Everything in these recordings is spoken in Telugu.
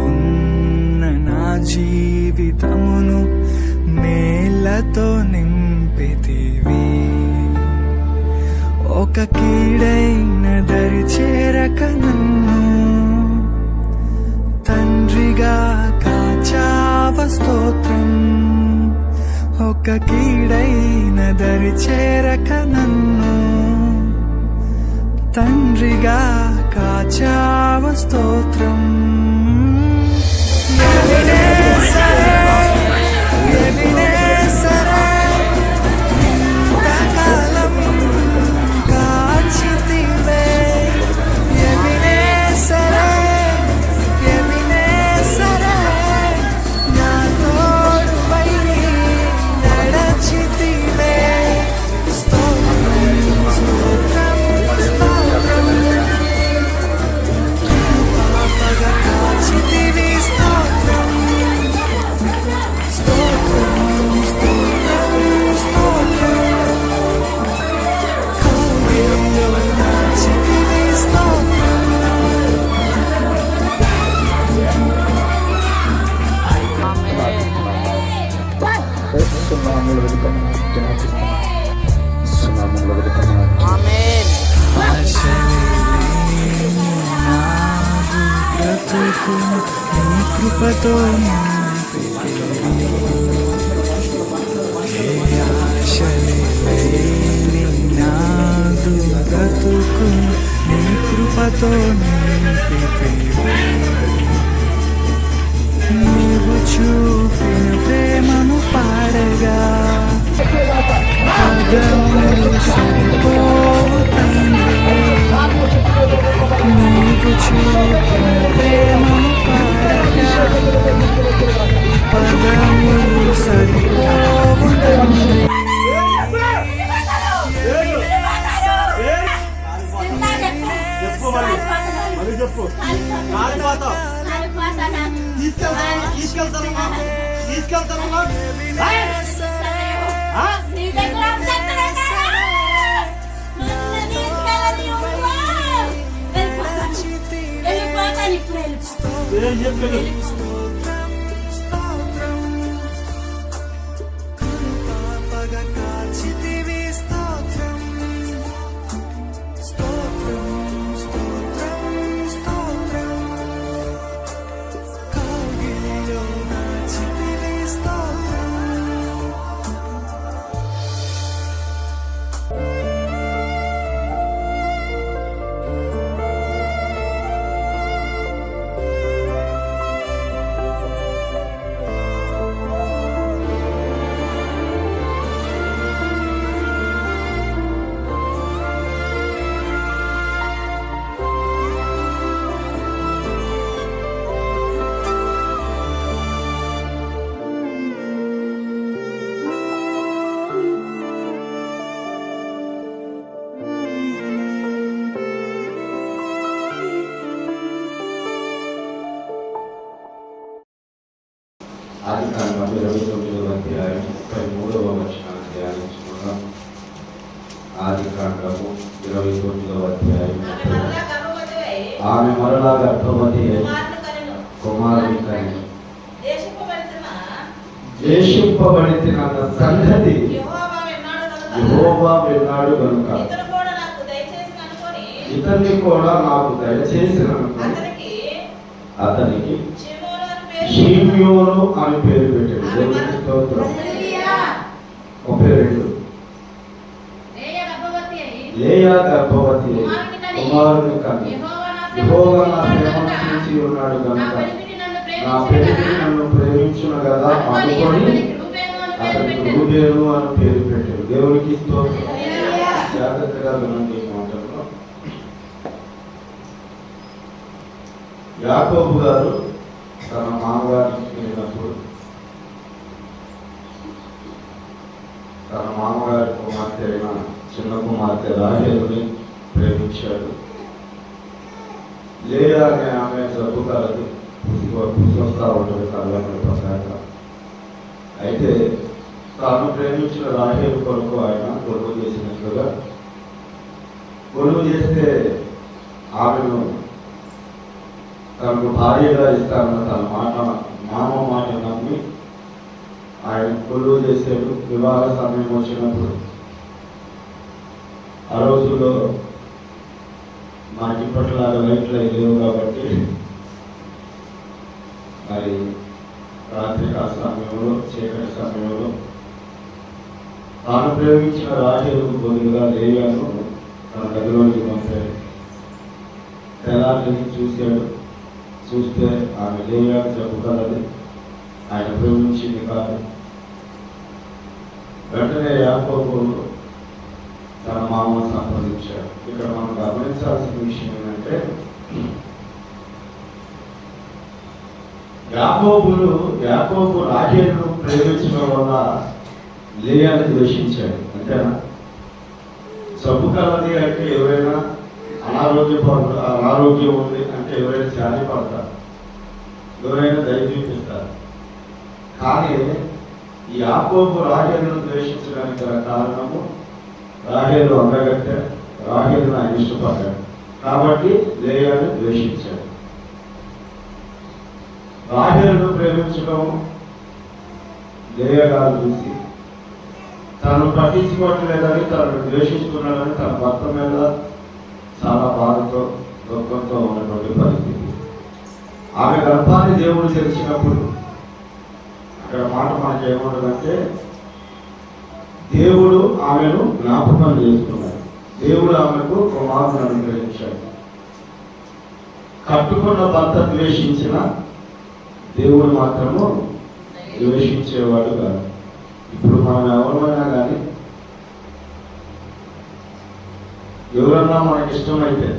ఉన్న నా జీవితమును మేళ్లతో నింపితివి. ఒక కీడైన దరి చేరక నన్ను తండ్రిగా కాచావ స్తోత్రం. ఒక కీడైన దరి చేరక నన్ను తండ్రిగా కాచావ స్తోత్రం. ఇంతకాలం కాచితివే ఎబినేసరే, నా తోడువై నడచితివే. స్తోత్రం స్తోత్రం స్తోత్రం, పాపగా కాచితివి. స్తోత్రం స్తోత్రం స్తోత్రం స్తోత్రం, కౌగిలిలో దాచితివి. స్తోత్రం బ్రతుకు నీ కృపతో ఆశలేని నాదు బ్రతుకు నీ కృపతో నింపితివి. నీవు చూపిన ప్రేమను పాడగా పదములు సరిపోవు తండ్రి. నీవు చూపిన ప్రేమను పాడగా పదములు సరిపోవు తండ్రి. ఆదికాండం 29వ అధ్యాయం 33వ వచనాన్ని ధ్యానించుకున్నాం. ఆదికాండము 29వ అధ్యాయం. ఆమె మరలా గర్భవతి కుమారుని కని ద్వేషింపబడిన సంగతి యెహోవా విన్నాడు గనుక ఇతన్ని కూడా నాకు దయచేసిన అతనికి షిమ్యోను అని పేరు పెట్టాడు. దేవునికి స్తోత్రం. 32 లేయా గర్భవతి కుమారుని కని యెహోవా నా ప్రేమను చూచి ఉన్నాడు కనుక నా పెళ్లికి నన్ను ప్రేమించును కదా అనుకొని అతనికి రూబేను అని పేరు పెట్టాడు. దేవునికి స్తోత్రం. జాగ్రత్తగా వినండి మాటల్లో. యాకోబు గారు తన మామగారికి వెళ్ళినప్పుడు తన మామగారి కుమార్తె అయిన చిన్న కుమార్తె రాహేలుని ప్రేమించాడు. లేయా అనే ఆమె జబ్బు కలది, పుస్తొస్తా ఉంటుంది కళ్ళని ప్రసాద. అయితే తాను ప్రేమించిన రాహేలు కొరకు ఆయన గొడవ చేసినట్లుగా గొడవ చేస్తే ఆమెను తనకు భార్యగా ఇస్తానన్న తన మామ మాట నమ్మి ఆయన కొలువు చేశాడు. వివాహ సమయం వచ్చినప్పుడు ఆ రోజుల్లో మనకి ఇప్పట్లాగా లైట్లు అవి లేవు కాబట్టి మరి రాత్రి ఆ సమయంలో చీకటి సమయంలో తాను ప్రేమించిన రాజేలకు బదులుగా లేయాను తన గదిలోకి పంపాడు. తెల్లారి చూశాడు. చూస్తే ఆమె లేయాను చెప్పుకలది, ఆయన ప్రేమించింది కాదు. వెంటనే యాకోబు తన మామను సంప్రదించాడు. ఇక్కడ మనం గమనించాల్సిన విషయం ఏంటంటే యాకోబు రాహేలును ప్రేమించడం వల్ల లేయాను ద్వేషించాడు. అంతేనా? జబ్బు కలది అంటే ఎవరైనా అనారోగ్యం ఉంది అంటే ఎవరైనా జాలి పడతారు, ఎవరైనా దయ చూపిస్తారు. కానీ ఈ యాకోబు రాహేలును ద్వేషించడానికి గల కారణము రాహేలు అందగట్టె, రాహేలును ఆయన ఇష్టపడ్డాడు కాబట్టి లేయాను ద్వేషించాడు. రాహేలును ప్రేమించడం లేయగారు చూసి తను పట్టించుకోవట్లేదని, తనను ద్వేషిస్తున్నాడని తన భర్త మీద చాలా బాధతో దుఃఖంతో ఉన్నటువంటి పరిస్థితి. ఆమె గర్భాన్ని దేవుడు తెరిచినప్పుడు అక్కడ మాట మనకి ఏముండదంటే దేవుడు ఆమెను జ్ఞాపకం చేసుకున్నాడు. దేవుడు ఆమెకు కుమారుని అనుగ్రహించాడు. కట్టుకున్న భర్త ద్వేషించిన దేవుడు మాత్రము ద్వేషించేవాడు కాదు. ఇప్పుడు మనం ఎవరైనా కానీ ఎవరన్నా మనకి ఇష్టమైతే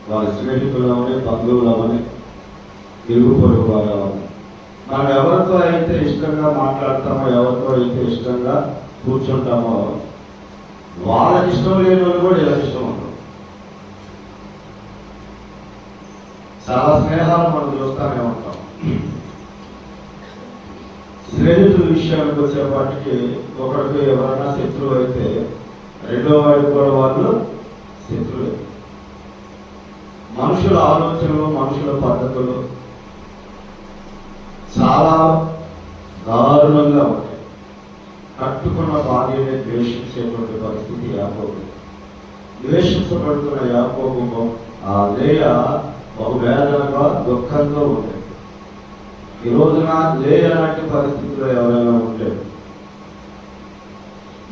వాళ్ళ స్నేహితులు అవని, బంధువులు అవని, ఇరుగు పొరుగు వారు అవని, మనం ఎవరితో అయితే ఇష్టంగా మాట్లాడతామో, ఎవరితో అయితే ఇష్టంగా కూర్చుంటామో వాళ్ళకి ఇష్టం లేని వాళ్ళు కూడా ఇలా ఇష్టం ఉంటుంది. చాలా స్నేహాలు మనం చూస్తానే ఉంటాం. స్నేహితుల విషయానికి వచ్చేపాటికి ఒకరికి ఎవరైనా శత్రువు అయితే రెండో వాడికి కూడా వాళ్ళు శత్రువులే. మనుషుల ఆలోచనలు, మనుషుల పద్ధతులు చాలా దారుణంగా ఉంటాయి. కట్టుకున్న భార్యనే ద్వేషించేటువంటి పరిస్థితి యాకోబు. ద్వేషించబడుతున్న యాకోబు ఆ లేయ ఒక వేదనగా దుఃఖంతో ఉండేది. ఈ రోజున లేయ లాంటి పరిస్థితుల్లో ఎవరైనా ఉంటే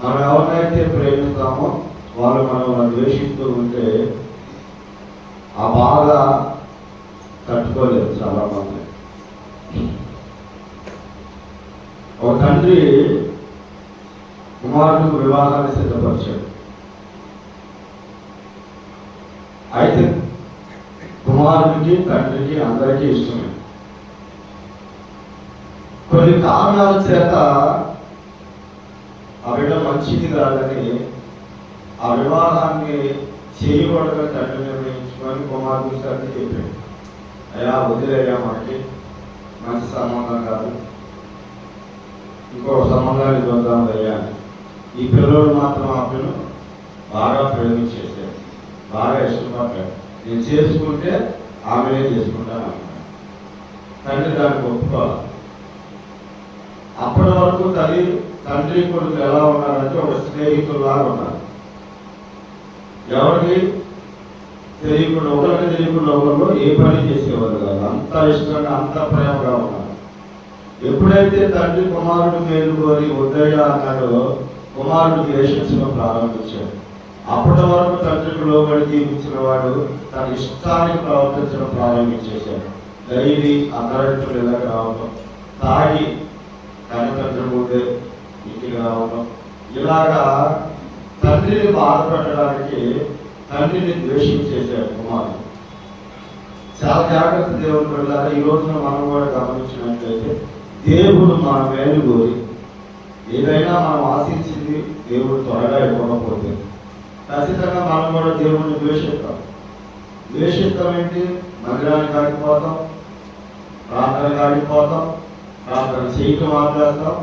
మనం ఎవరినైతే ప్రేమిస్తామో వాళ్ళు మనం ద్వేషిస్తూ ఉంటే ఆ బాధ తట్టుకోలేదు చాలా మంది. ఒక తండ్రి కుమారుడికి వివాహాన్ని సిద్ధపరిచాడు. అయితే కుమారుడికి, తండ్రికి అందరికీ ఇష్టమే. కొన్ని కారణాల చేత ఆ బిడ్డ మంచిది కాదని ఆ వివాహాన్ని చేయకూడదని తండ్రి నిర్ణయించుకొని కుమారుడికి సర్ది చెప్పాడు. అయ్యా వదిలేయ్యా, మనకి మంచి సంబంధం కాదు, ఇంకో సంబంధాన్ని చూద్దాం అయ్యా. ఈ పిల్లలు మాత్రం ఆ పిల్లలు బాగా ప్రేమించేసాడు, బాగా ఇష్టపడ్డాడు. నేను చేసుకుంటే ఆమెనే చేసుకుంటాను అన్నాడు. తండ్రి దానికి ఒప్పుకోవాలి. అప్పటి వరకు తండ్రి కొడుకు ఎలా ఉన్నారంటే ఒక స్నేహితుల్లాగా ఉన్నారు. ఎవరికి తెలియకుండా, ఒకరికి తెలియకుండా ఒకరిలో ఏ పని చేసేవారు కాదు. అంత ఇష్టంగా, అంత ప్రేమగా ఉన్నారు. ఎప్పుడైతే తండ్రి కుమారుడు మేలుకొని వద్దయ్యా అన్నాడో కుమారుడు ద్వేషించడం ప్రారంభించాడు. అప్పటి వరకు తండ్రికి లోబడి జీవించిన వాడు తన ఇష్టానికి ప్రవర్తించడం ప్రారంభించేశాడు. డైలీ అందరింట్లో ఇలాగ రావడం, తాగి తల్లిదండ్రుల ముందే ఇంటికి రావడం, ఇలాగా తండ్రిని బాధపెట్టడానికి తండ్రిని ద్వేషించేశాడు కుమారుడు. చాలా జాగ్రత్త దేవుడు వెళ్ళాలి. ఈ రోజున మనం కూడా గమనించినట్లయితే దేవుడు మన మేలు కోరి ఏదైనా మనం ఆశించింది దేవుడు త్వరగా ఇవ్వకపోతే ఖచ్చితంగా మనం కూడా దేవుడిని ద్వేషిస్తాం. ద్వేషిస్తాం ఏంటి? మందిరానికి ఆగిపోతాం, ప్రార్థనకు ఆగిపోతాం, ప్రార్థన చేయటం ఆపేస్తాం,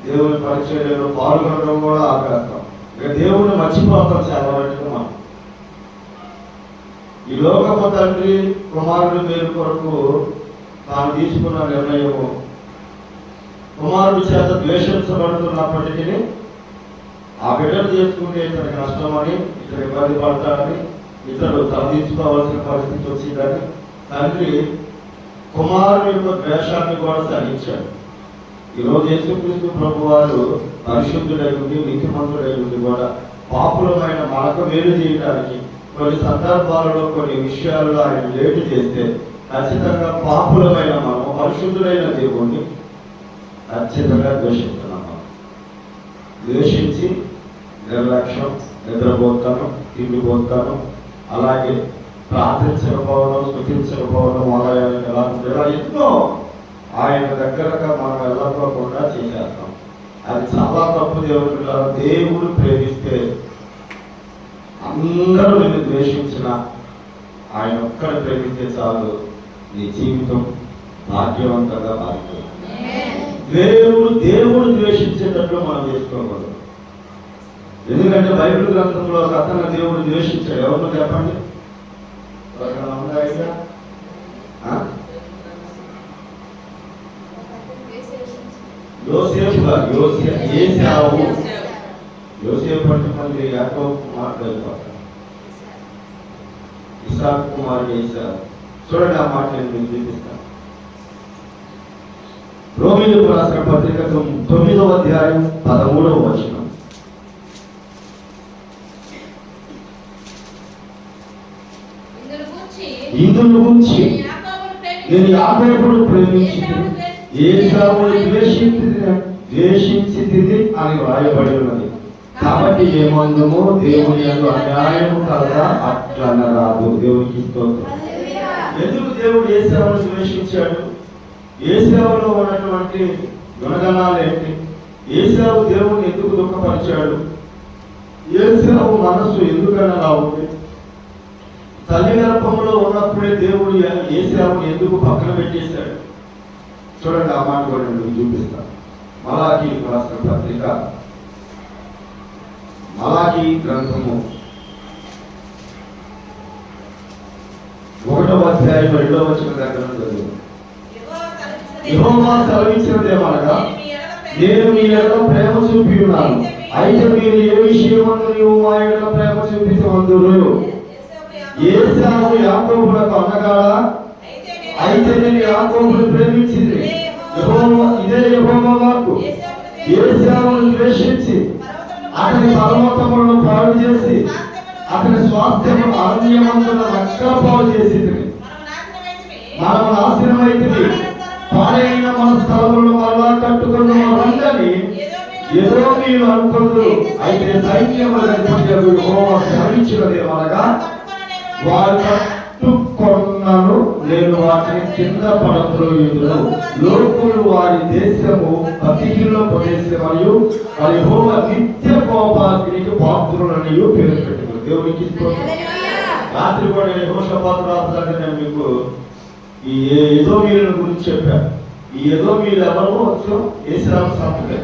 దేవుని పరిచర్యలో పాల్గొనడం కూడా ఆపేస్తాం. ఇక దేవుడిని మర్చిపోతాం చాలా వరకు మనం. ఈ లోకపు తండ్రి కుమారుడు మేలు కొరకు తాను తీసుకున్న నిర్ణయము, కుమారుడి చేత ద్వేషించబడుతున్నప్పటికీ ఆ బిడ్డను చేసుకుంటే ఇతనికి నష్టమని, ఇతను ఇబ్బంది పడతాడని, ఇతడు తలదించుకోవాల్సిన పరిస్థితి వచ్చిందని తండ్రి కుమారుని యొక్క ద్వేషాన్ని కూడా సహించాడు. ఈరోజు యేసుక్రీస్తు ప్రభు వారు పరిశుద్ధుడై ఉండి నీతిమంతుడై ఉండి కూడా పాపులమైన మనకు మేలు చేయడానికి కొన్ని సందర్భాలలో కొన్ని విషయాల్లో ఆయన లేటు చేస్తే ఖచ్చితంగా పాపులమైన మనం పరిశుద్ధుడైన దేవుణ్ణి ఖచ్చితంగా ద్వేషిస్తున్నాము. ద్వేషించి నిర్లక్ష్యం, నిద్రపోతాను, తిండిపోతాను, అలాగే ప్రార్థించకపోవడం, స్తుతించకపోవడం ఇలా ఎన్నో ఆయన దగ్గరగా మనం వెళ్ళకోకుండా చేసేస్తాం. అది చాలా తప్పు. దేవుడు ప్రేమిస్తే అందరూ నిన్ను ద్వేషించిన ఆయన ఒక్కడు ప్రేమిస్తే చాలు, నీ జీవితం భాగ్యవంతంగా మారుతుంది. దేవుడు ద్వేషించేటట్లు మనం చేసుకోకూడదు. ఎందుకంటే బైబిల్ గ్రంథంలో ఒక అతను దేవుడు ద్వేషించాడు. ఎవరినో చెప్పండి. యోసేపు అంటే మళ్ళీ యాకోబు కుమారుడు, ఇస్సాకు కుమారుడు ఏశావు. చూడండి, ఆ మాట నేను మీకు చూపిస్తాను. రోమీయులకు రాసిన పత్రిక 9వ అధ్యాయం 13వ వచనం. ఇందును గురించి నేను యాకోబును ప్రేమించి ఏశావును ద్వేషించి అని వ్రాయబడి ఉన్నది. కాబట్టి ఏమందుమో దేవుని యందు అన్యాయము కలదా అట్లనరాదు. దేవునికి స్తోత్రం. ఎందుకు దేవుడు ఏశావును ద్వేషించాడు? ఏశావులో ఉన్నటువంటి గుణగణాలు ఏంటి? ఏశావు దేవుని ఎందుకు దుఃఖపరిచాడు? ఏశావు మనస్సు ఎందుకని అలా ఉంది? తల్లి గర్భంలో ఉన్నప్పుడే దేవుడు ఏశావును ఎందుకు పక్కన పెట్టేశాడు? చూడండి, ఆ మాట కూడా నేను చూపిస్తాను. మలాకీ రాసిన పత్రిక, మలాకీ గ్రంథము 1వ అధ్యాయం 2వ వచనం దగ్గర చదువు. యెహోవా సెలవిచ్చినదేమనగా, నేను మీ ఎడల ప్రేమ చూపి ఉన్నాను, అయితే మీరు ఏ విషయమందు నీవు మా ఎడల ప్రేమ చూపించమందురు. ఏశావు యాకోబునకు అన్నగాడా? అయితే నేను యాకోబును ప్రేమించింది. ఇదే యెహోవా వాక్కు. ఏశావును ద్వేషించి అతని పర్వతములను పాడు చేసి అతని స్వాస్థ్యము అరణ్యమందున రక్త పాడు చేసి మనం నాశనమైతే పాడైన మన స్థలములను మరలా కట్టుకున్న వారందరినీ ఏదో మీరు అనుకుందరు. అయితే సైన్యములకు యెహోవా సెలవిచ్చినదేమనగా, వారు కట్టుకొన్నను, నేను వాటిని కింద పడద్రోయుదును. లోకులు వారి దేశము అతిథుల ప్రదేశం మరియు వారి యెహోవా నిత్య కోపాగ్నికి పాత్రులని పేరు పెట్టుకున్నారు. దేవునికి రాత్రి కూడా యెహోషాపాతు రాత్రి నేను మీకు ఈ ఎదోమీయుల గురించి చెప్పాను. ఈ ఎదోమీయులు ఎవరో వచ్చాం? ఏశావు సంతతి.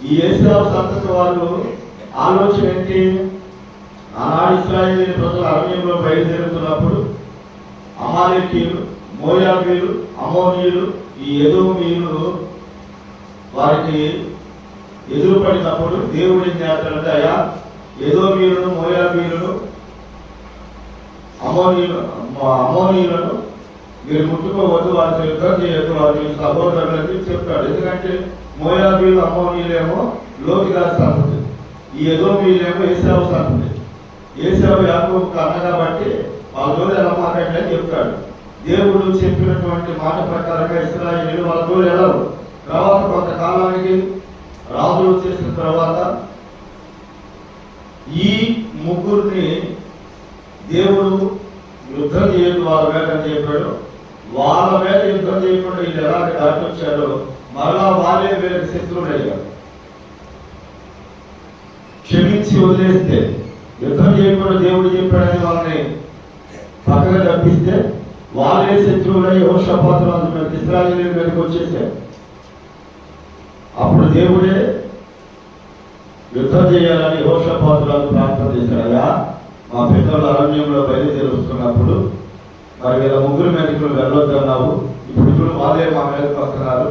ఈ ఏశావు సంతతి వాళ్ళు ఆలోచన ఏంటి? ఆనాడు ఇశ్రాయేలు ప్రజలు అరణ్యంలో బయలుదేరుతున్నప్పుడు అమాలేకీయులు, మోయాబీయులు, అమోనీయులు, ఈ ఎదోమీయులు వారికి ఎదురుపడినప్పుడు దేవుడు ఏం చేస్తాడంటే, అయ్యా ఎదోమీయులను, మోయాబీయులను, అమోనీయులను మీరు ముట్టుకోవద్దు, వారితో యుద్ధం చేయొద్దు, వారి సహోదరులకి చెప్పాడు. ఎందుకంటే మోయాబీయులు, అమోనీయులేమో లోతుగా సంతతి, ఈ ఎదోమీయులేమో ఏశావు సంతతి. ఏశావు యాకోబుకు అన్న కాబట్టి వాళ్ళ తోడు ఎలా మాట్లాడని చెప్తాడు. దేవుడు చెప్పినటువంటి మాట ప్రకారంగా ఇశ్రాయేలు వాళ్ళ తోడు వెళ్ళరు. తర్వాత కొంతకాలానికి రాజులు చేసిన తర్వాత ఈ ముగ్గురిని దేవుడు యుద్ధం చేయదు వాళ్ళ మీద అని చెప్పాడు. వాళ్ళ మీద యుద్ధం చేయకుండా వీళ్ళు ఎలాంటి దాటి వచ్చారో మరలా వాళ్ళే వీళ్ళకి శత్రువులు అయ్యారు. క్షమించి వదిలేస్తే, యుద్ధం చేయకుండా దేవుడు చెప్పాడని వాళ్ళని పక్కన తప్పిస్తే వాళ్ళే శత్రువులై యెహోషాపాతు రాజు మీద, ఇశ్రాయేలు మీదకి వచ్చేసారు. అప్పుడు దేవుడే యుద్ధం చేయాలని యెహోషాపాతు రాజు ప్రార్థన చేశాడు. అయ్యా మా పెద్దలు అరణ్యంలో బయలుదేరి వస్తున్నప్పుడు మరి వీళ్ళ ముగ్గురు మీదకి నువ్వు వెళ్ళొద్దన్నావు, ఇప్పుడు వాళ్ళే మా మీదకి వస్తున్నారు,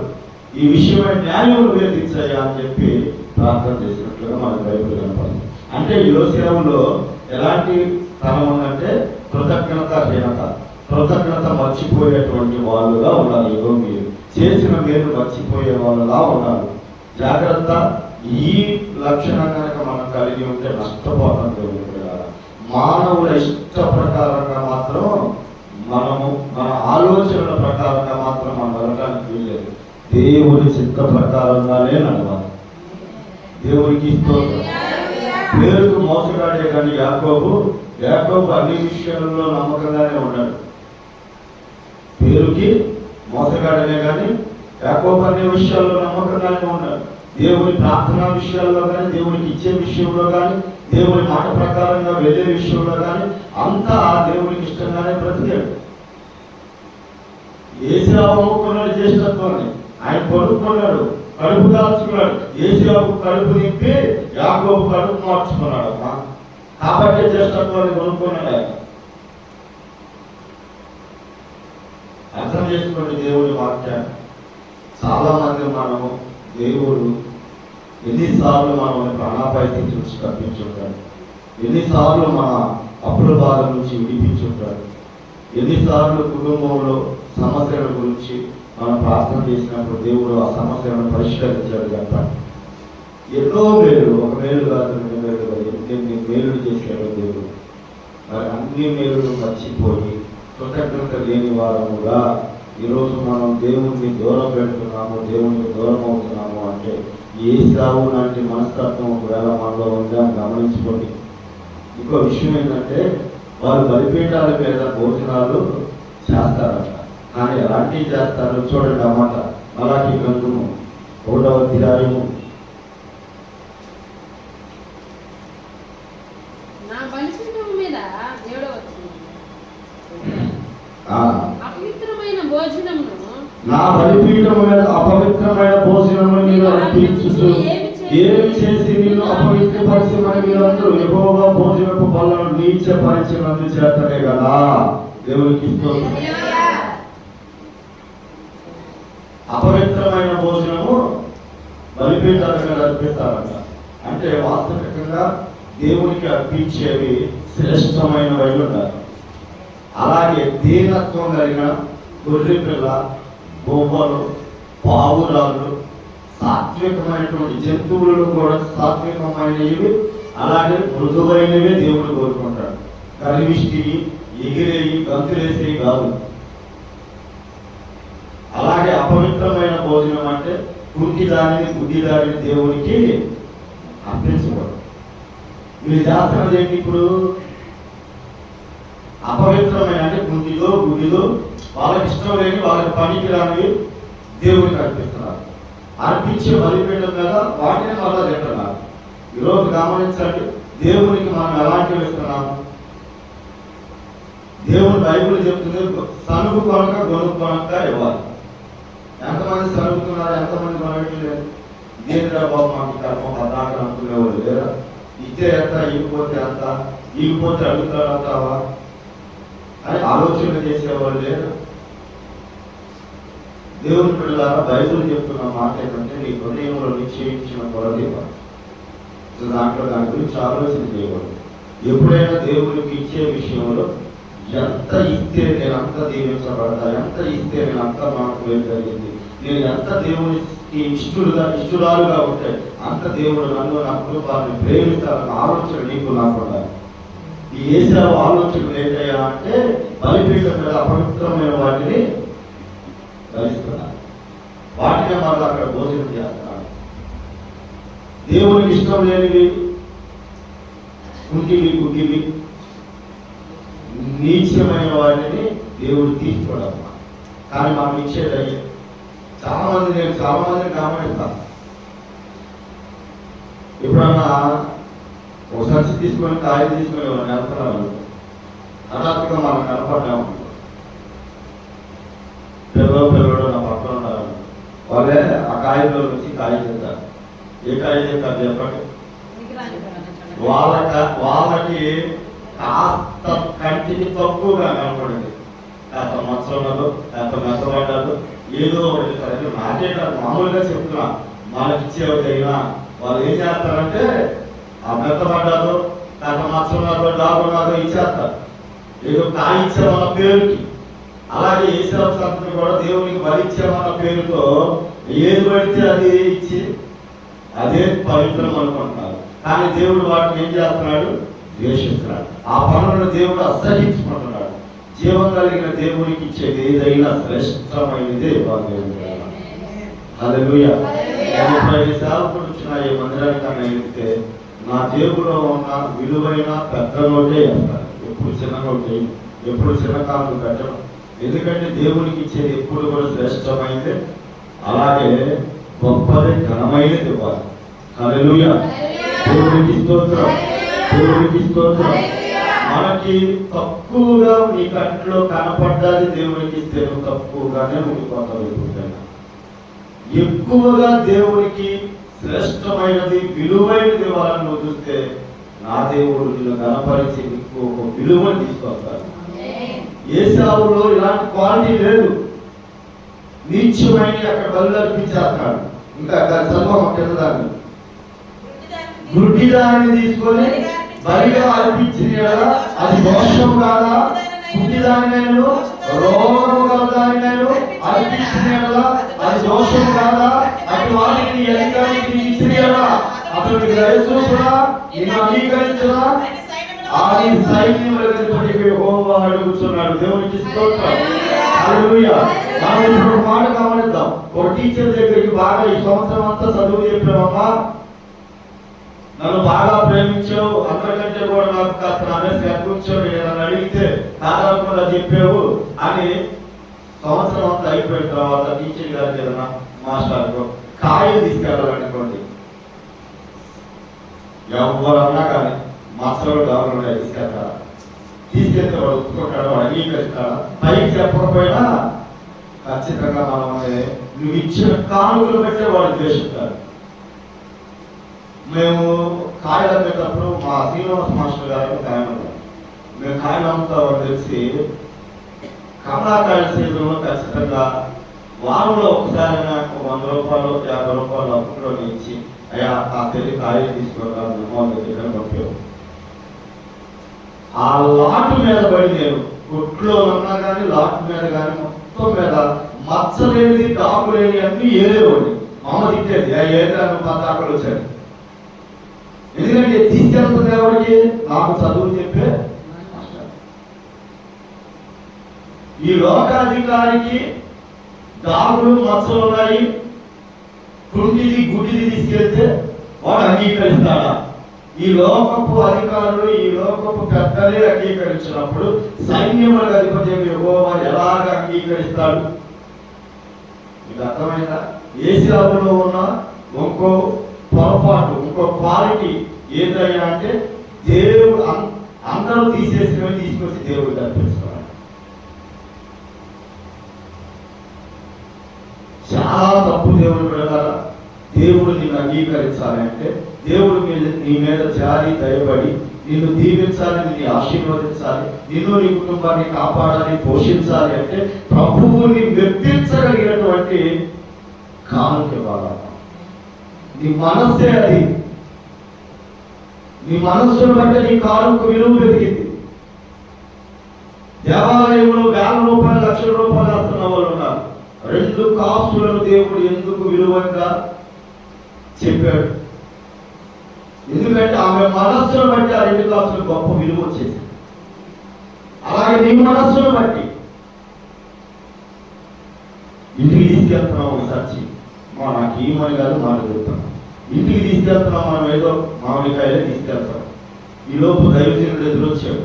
ఈ విషయమై న్యాయం వేధించాయా అని చెప్పి ప్రార్థన చేసినట్లుగా మనకు బైబిల్ కనపడింది. అంటే యోసేపులో ఎలాంటి తనం ఉందంటే కృతజ్ఞత మర్చిపోయేటువంటి వాళ్ళుగా ఉన్నారు. ఏదో మీరు చేసిన మేలు మర్చిపోయే వాళ్ళుగా ఉన్నారు. జాగ్రత్త. ఈ లక్షణం కనుక మనం కలిగి ఉంటే నష్టపోవడం జరుగుతుంది. మానవుల ఇష్ట ప్రకారంగా మాత్రం మనము మన ఆలోచనల ప్రకారంగా మాత్రం మనం వెళ్ళడానికి వీల్లేదు. దేవుని చిత్త ప్రకారంగానే నడవాలి. దేవునికి పేరుకు మోసగాడే కానీ యాకోబు అన్ని విషయాల్లో నమ్మకంగానే ఉన్నాడు. పేరుకి మోసగాడనే కానీ యాకోబు అన్ని విషయాల్లో నమ్మకంగానే ఉన్నాడు. దేవుని ప్రార్థనా విషయాల్లో కానీ, దేవునికి ఇచ్చే విషయంలో కానీ, దేవుని మాట ప్రకారంగా వెళ్ళే విషయంలో కానీ అంతా దేవునికి ఇష్టంగానే బ్రతికాడు. ఏశావు అమ్ముకున్నాడు జ్యేష్ఠత్వాన్ని, ఆయన కొనుక్కున్నాడు, కడుపు దాల్చుకున్నాడు. ఏశావు కడుపు నింపి యాకోబు కడుపు మార్చుకున్నాడు. కాబట్టి జ్యేష్ఠత్వాన్ని కొనుక్కున్నాడు ఆయన. అర్థం చేసుకోండి దేవుడి వాక్యాన్ని. చాలా మంది మనము దేవుడు ఎన్నిసార్లు మనల్ని ప్రాణాపాయ నుంచి తప్పించుంటాడు, ఎన్నిసార్లు మన అప్పుల బాధ నుంచి విడిపించుంటాడు, ఎన్నిసార్లు కుటుంబంలో సమస్యల గురించి మనం ప్రార్థన చేసినప్పుడు దేవుడు ఆ సమస్యలను పరిష్కరించాడు. చెప్పండి, ఎన్నో మేలు, ఒక మేలు కాదు, 2 మేలు కాదు, 8 మేలు చేశాడు దేవుడు. మరి అన్ని మేలులు మర్చిపోయి కృతజ్ఞత లేని వారముగా ఈరోజు మనం దేవుణ్ణి దూరం పెడుతున్నాము, దేవునికి దూరం అవుతున్నాము అంటే ఏశావు లాంటి మనస్తత్వం ఒకవేళ మనలో ఉందని గమనించుకోండి. ఇంకో విషయం ఏంటంటే వారు బలిపీఠాల మీద భోజనాలు చేస్తారట. కానీ ఎలాంటివి చేస్తారు చూడండి. అన్నమాట మలాఖీ గ్రంథము 1వ అధ్యాయము నా బలిపీఠము మీద అపవిత్రమైన భోజనము మీరు అర్పించుచు ఏమి చేసి నిన్ను అపవిత్రపరిచమని మీరందరూ యెహోవా భోజనపు బలను నీచపరిచినందు చేతనే కదా. దేవునికి అపవిత్రమైన భోజనము బలిపీఠాల మీద అర్పిస్తారంట. అంటే వాస్తవికంగా దేవునికి అర్పించేవి శ్రేష్టమైనవై ఉండాలి. అలాగే దీనత్వం కలిగిన గొర్రె పిల్ల, గోపలు, పావురాళ్ళు, సాత్వికమైనటువంటి జంతువులు కూడా సాత్వికమైనవి, అలాగే మృదువైనవే దేవుడు కోరుకుంటాడు. గర్విష్టివి, ఎగిరేవి, గంతులేసేవి కాదు. అలాగే అపవిత్రమైన భోజనం అంటే కుంటిదానిని, గుడ్డిదానిని దేవునికి అర్పించకూడదు. మీరు చేస్తున్నది ఏంటి? ఇప్పుడు అపవిత్రమైన అంటే కుంటిలో, గుడ్డిలో, వాళ్ళకి ఇష్టం లేని, వాళ్ళకి పనికి రానివి దేవునికి అర్పిస్తున్నారు. అర్పించే బలిపీఠం మీద వాటిని మళ్ళా తింటున్నారు. ఈరోజు గమనించండి, దేవునికి మనం ఎలాంటివి ఇస్తున్నాము? దేవుని బైబిల్ చెప్తుంది సనుగు కొనక గొనుగు కొనక ఇవ్వాలి. ఎంతమంది సరుగుతున్నారు, ఎంతమంది కొనట్లేదు? దేనిరా బాబు మాకు కర్మ పదార్థం అనుకునేవాళ్ళు లేదా? ఇచ్చే ఎంత, ఈగిపోతే ఎంత, ఈగిపోతే అడుగుతాడు అంటావా అని ఆలోచన చేసేవాళ్ళు లేదు. దేవుని పిల్లలారా, బైబిల్ చెప్తున్న మాట ఏంటంటే నీ హృదయంలో నిశ్చయించిన కొలది దాంట్లో దాని గురించి ఆలోచన చేయకూడదు. ఎప్పుడైనా దేవునికి ఇచ్చే విషయంలో ఎంత ఇస్తే నేను అంత దీవించబడతా, ఎంత ఇస్తే నేను అంత నాకు వేరు జరిగింది, నేను ఎంత దేవునికి ఇష్టరాలుగా ఉంటే అంత దేవుడు నన్ను, నా కుటుంబాన్ని ప్రేమిస్తారన్న ఆలోచన నీకు నాకు ఉండాలి. ఈ ఏశావు ఆలోచనలు ఏంటయ్యా అంటే బలిపీఠం మీద అపవిత్రమైన వాటిని ధరిస్తున్నారు, వాటినే మళ్ళీ అక్కడ భోజనం చేస్తున్నారు. దేవునికి ఇష్టం లేనివి, కుంటివి, గుడ్డివి, నీచమైన వాటిని దేవుడు తీసుకోవడం. కానీ మనం ఇచ్చేది నేను చాలా మందిని గమనిస్తాను. ఎప్పుడన్నా ఒక సంచి తీసుకొని కాయ తీసుకొని వెళ్తున్నాను, హఠాత్తుగా మనం కనపడ్డాము, పిల్లలు నా పక్కన ఉన్నారు, వాళ్ళే ఆ కాయలో వచ్చి కాయ చేస్తారు. ఏ కాయ చేస్తారు చెప్పండి? వాళ్ళకి కాస్త కంటికి తక్కువగా కనపడింది. కాస్త మత్సరాలు, కాస్త మెత్తబడ్డాలు, ఏదో ఒకటి సరే. నాకే మామూలుగా చెప్తున్నా, మనకిచ్చేవైనా వాళ్ళు ఏం చేస్తారంటే ఆ మెత్తబడ్డాలు, కాస్త మత్సరాలు, డాగున్నారో ఇచ్చేస్తారు, ఏదో కాయ ఇచ్చామన్న పేరుకి. అలాగే ఈశ్వర సంతని కూడా దేవునికి బలిచ్చామన్న పేరుతో ఏది పడితే అది ఇచ్చి అదే పవిత్రం అనుకుంటున్నారు. కానీ దేవుడు వాటిని ఏం చేస్తున్నాడు? ద్వేషిస్తున్నాడు. ఆ పనులను దేవుడు అసహించుకుంటున్నాడు. జీవం కలిగిన దేవునికి ఇచ్చేది ఏదైనా శ్రేష్టమైనదే హల్లెలూయా. సేవకుడు వచ్చిన ఈ మందిరానికన్నా వెళ్తే నా దేవులో ఉన్న విలువైన పెద్ద నోటే వేస్తారు. ఎప్పుడు చిన్న నోటే, ఎప్పుడు చిన్న కాలు పెట్టడం. ఎందుకంటే దేవునికి ఇచ్చేది ఎప్పుడు కూడా శ్రేష్టమైనది, అలాగే గొప్పది, ఘనమైనది ఇవ్వాలి. హల్లెలూయా. దేవునికి స్తోత్రం, దేవునికి స్తోత్రం. మనకి తక్కువగా నీ కంట్లో కనపడ్డాది దేవునికి ఇస్తే తక్కువగానే ఉండిపోతావు. ఎక్కువగా దేవునికి శ్రేష్టమైనది, విలువైనది ఇవ్వాలని నువ్వు చూస్తే నా దేవుడు నిన్ను కనపరిచి నీకు ఒక విలువని తీసుకొస్తాడు. ఏశావులో ఇలాంటి క్వాలిటీ లేదు. నీచమైన అక్కడ బలు అర్పించేస్తున్నాడు. ఇంకా చదువు కిందదాన్ని గుడ్డిదాన్ని తీసుకొని బలిగా అర్పించిన అది దోషం కాదా? గుడ్డిదానినైనా రోగము గల దానినైనా అర్పించిన అది దోషం కాదా? అటు వారికి అధికారికి ఇచ్చిన అతడు గ్రహించు కూడా నిన్ను అంగీకరించడా? ఆది సైన్యములు యెహోవా అడుగుతున్నాడు. దేవునికి స్తోత్రం, హల్లెలూయా. మనం ఇప్పుడు మాట గమనిద్దాం. ఒక టీచర్ దగ్గరికి బాగా ఈ సంవత్సరం అంతా చదువు చెప్పావమ్మా, నన్ను బాగా ప్రేమించావు, అంతకంటే కూడా నాకు కాస్త నా మీద కనిపించావు, నేను అడిగితే కాదనకుండా చెప్పావు అని సంవత్సరం అంతా అయిపోయిన తర్వాత టీచర్ గారికి ఏదైనా మాస్టర్కు కాయలు తీసుకెళ్ళాలనుకోండి, ఎవరన్నా కానీ మాస్టర్ డాక్టర్ తీసుకెళ్తారా? తీసుకెళ్తే వాడు ఒప్పుకుంటాడు, వాడు అంగీకరిస్తాడా? పైకి చెప్పకపోయినా ఖచ్చితంగా మనం నువ్వు ఇచ్చిన కానుకలు పెట్టే వాడు ద్వేషిస్తాడు. మేము కాయలు అమ్మేటప్పుడు మా శ్రీనివాస మాస్టర్ గారు కాయలు, మేము కాయలు అమ్ముతామని తెలిసి కమలాకాయల సీజన్లో ఖచ్చితంగా వారంలో ఒకసారి నాకు 100 రూపాయలు 50 రూపాయలు అప్పులో ఇచ్చి అయ్యా ఆ తెలి కాయలు తీసుకోవడం దగ్గర పంపావు. ఆ లాటు మీద పడి నేను కొట్లో ఉన్నా కానీ లాటు మీద కానీ మొత్తం మీద మచ్చలేనిది, డాకు లేని అన్ని ఏదేవాడి మామ తిట్టేది, ఏదైనా పదాకలు వచ్చాడు. ఎందుకంటే తీసుకెళ్తుంది ఎవరికి? నాకు చదువు చెప్పే ఈ లోకాధికారికి దాగులు మచ్చలు ఉన్నాయి, కుంటిది గుడ్డిది తీసుకెళ్తే వాడు అంగీకరిస్తాడా? ఈ లోకపు అధికారులు, ఈ లోకపు పెద్దలే అంగీకరించినప్పుడు సైన్యముల అధిపతి యెహోవా ఎలాగ అంగీకరిస్తాడు? మీకు అర్థమైందా? ఏశావులో ఉన్న ఇంకో పొరపాటు, ఇంకో క్వాలిటీ ఏంటయ్యా అంటే దేవుడు అందరూ తీసేసినవి తీసుకొచ్చి దేవుడికి అర్పిస్తున్నాడు. చాలా తప్పు. దేవుడు పెడతారా? దేవుడు నిన్ను అంగీకరించాలి అంటే, దేవుడు నీ మీద జారి దయబడి నిన్ను దీవించాలి, నిన్ను ఆశీర్వదించాలి, నిన్ను నీ కుటుంబాన్ని కాపాడాలి, పోషించాలి అంటే ప్రభువుని మెప్పించగలిగినటువంటి కానుక ఇవ్వాలి. నీ మనస్సే అది. నీ మనస్సును బట్టి నీ కానుక విలువ పెరిగింది. దేవాలయంలో 1000 రూపాయలు 1,00,000 రూపాయలు వస్తున్న వాళ్ళు ఉన్నారు. 2 కాసులను దేవుడు ఎందుకు విలువంగా చెప్పాడు? ఎందుకంటే ఆమె మనస్సును బట్టి ఆ 2 కాసులు గొప్ప విలువ వచ్చేది. అలాగే నీ మనస్సును బట్టి ఇంటికి తీసుకెళ్తున్నాం ఒకసారి నాకు ఏమని కాదు మాట చెప్తాం. ఇంటికి తీసుకెళ్తున్నాం, మనం ఏదో మామిడికాయలే తీసుకెళ్తాం. ఈ లోపు దైవజనుడు ఎదురొచ్చాడు.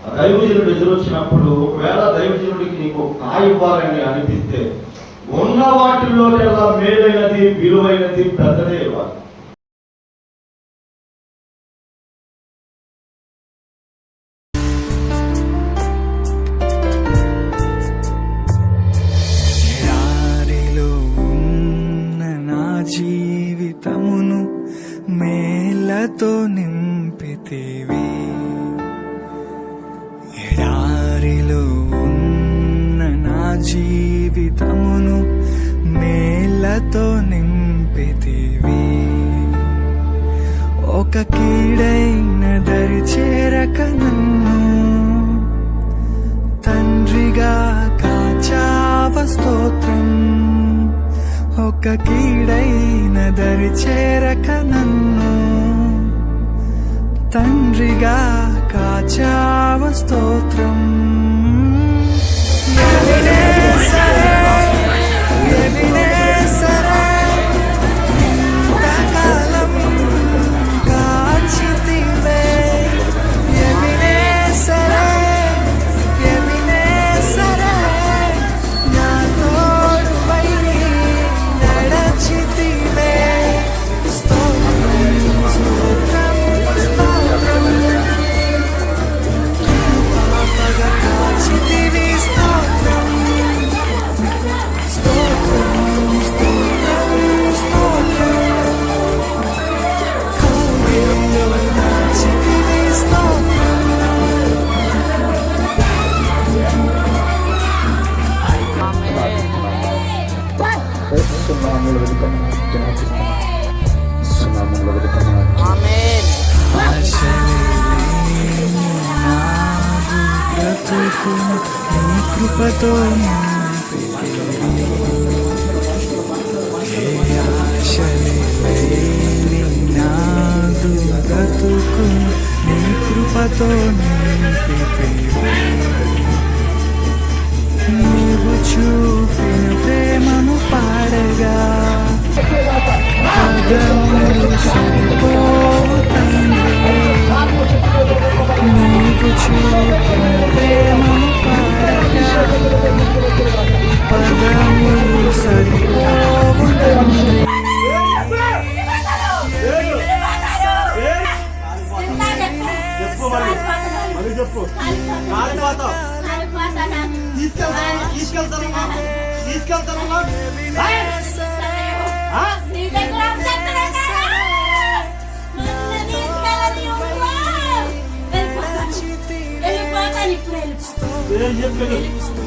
ఆ దైవజనుడు ఎదురొచ్చినప్పుడు ఒకవేళ దైవజనుడికి నీకు కాయ ఇవ్వాలని అనిపిస్తే ఉన్న వాటిల్లో ఎలా మేలైనది, విలువైనది, పెద్దదే ఇవ్వాలి. జీవితమును మేలతో నింపితివి. జీవితమును మేళ్లతో నింపితివి. ఒక కీడైన దరి చేరక నన్ను తండ్రిగా కాచావ స్తోత్రం. ఒక కీడైన దరి చేరక నన్ను తండ్రిగా కాచావ స్తోత్రం. ఎబినేజరే, ఎబినేజరే, ఇంతకాలం కాచితివే. ఎబినేజరే, ఎబినేజరే, నా తోడువై నడచితివే. స్తోత్రం, స్తోత్రం, స్తోత్రం. కృపాపగా కాచితివి. స్తోత్రం, స్తోత్రం, స్తోత్రం, స్తోత్రం. కౌగిలిలో దాచితివి. స్తోత్రం. సున్నాములు వెలుకమని జ్ఞాపిస్తున్నాను. సున్నాములు వెలుకమని బ్రతుకు నీ కృపతో నింపితివి. ఏ ఆశలేని నాదు బ్రతుకు నీ కృపతో నింపితివి. నీవు చూపిన ప్రేమను పాడగా పదములు సరిపోవు తండ్రి. నీవు చూపిన ప్రేమను పాడగా పదములు సరిపోవు తండ్రి. చెప్పు తీసుకెళ్తాను నీ దగ్గర వెళ్ళిపోతాను ఇప్పుడు చెప్పు